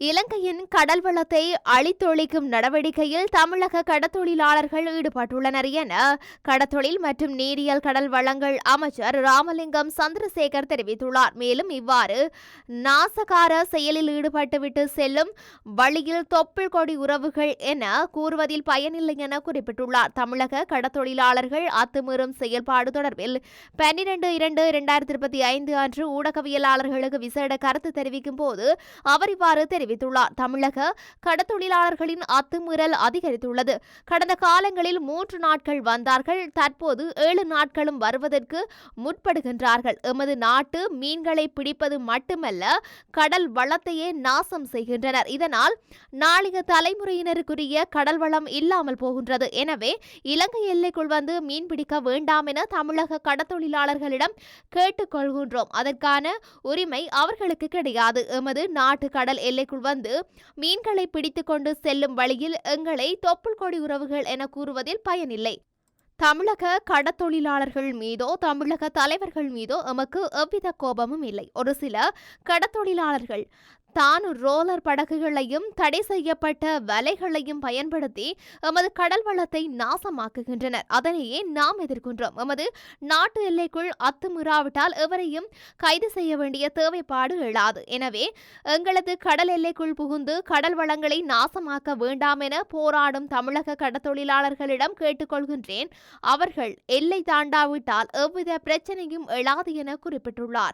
இலங்கையின் கடல் வளத்தை அழித்தொழிக்கும் நடவடிக்கையில் தமிழக கடத்தொழிலாளர்கள் ஈடுபட்டுள்ளனர் என கடத்தொழில் மற்றும் நீரியல் கடல் வளங்கள் அமைச்சர் ராமலிங்கம் சந்திரசேகர் தெரிவித்துள்ளார். மேலும் இவ்வாறு நாசகார செயலில் ஈடுபட்டுவிட்டு செல்லும் வழியில் தொப்புள் கொடி உறவுகள் என கூறுவதில் பயனில்லை என குறிப்பிட்டுள்ளார். தமிழக கடத்தொழிலாளர்கள் அத்துமீறும் செயல்பாடு தொடர்பில் 12/2/2025 அன்று ஊடகவியலாளர்களுக்கு விசேட கருத்து தெரிவிக்கும் போது அவர் இவ்வாறு தெரிவித்துள்ளார். தமிழக கடத்தொழிலாளர்களின் அத்துமீறல் அதிகரித்துள்ளது. கடந்த காலங்களில் 3 நாட்கள் வந்தார்கள், தற்போது 7 நாட்களும் வருவதற்கு முற்படுகின்றார்கள். எமது நாட்டு மீன்களை பிடிப்பது மட்டுமல்ல, கடல் வளத்தையே நாசம் செய்கின்றனர். இதனால் நாளைய தலைமுறையினருக்குரிய கடல் வளம் இல்லாமல் போகின்றது. எனவே இலங்கை எல்லைக்குள் வந்து மீன் பிடிக்க வேண்டாம் என தமிழக கடத்தொழிலாளர்களிடம் கேட்டுக்கொள்கின்றோம். அதற்கான உரிமை அவர்களுக்கு கிடையாது. எமது நாட்டு கடல் எல்லைக்குள் வந்து மீன்களை பிடித்துக் கொண்டு செல்லும் வழியில் எங்களை தொப்புள் கொடி உறவுகள் என கூறுவதில் பயனில்லை. தமிழக கடத்தொழிலாளர்கள் மீதோ தமிழக தலைவர்கள் மீதோ எமக்கு எவ்வித கோபமும் இல்லை. ஒரு சில கடத்தொழிலாளர்கள் தான் ரோலர் படகுகளையும் தடை செய்யப்பட்ட வலைகளையும் பயன்படுத்தி எமது கடல் வளத்தை நாசமாக்குகின்றனர். அதனையே நாம் எதிர்க்கின்றோம். எமது நாட்டு எல்லைக்குள் அத்துமீறாவிட்டால் எவரையும் கைது செய்ய வேண்டிய தேவைப்பாடு எழாது. எனவே எங்களது கடல் எல்லைக்குள் புகுந்து கடல் வளங்களை நாசமாக்க வேண்டாம் என போராடும் தமிழக கடத்தொழிலாளர்களிடம் கேட்டுக்கொள்கின்றேன். அவர்கள் எல்லை தாண்டாவிட்டால் எவ்வித பிரச்சனையும் எழாது என குறிப்பிட்டுள்ளார்.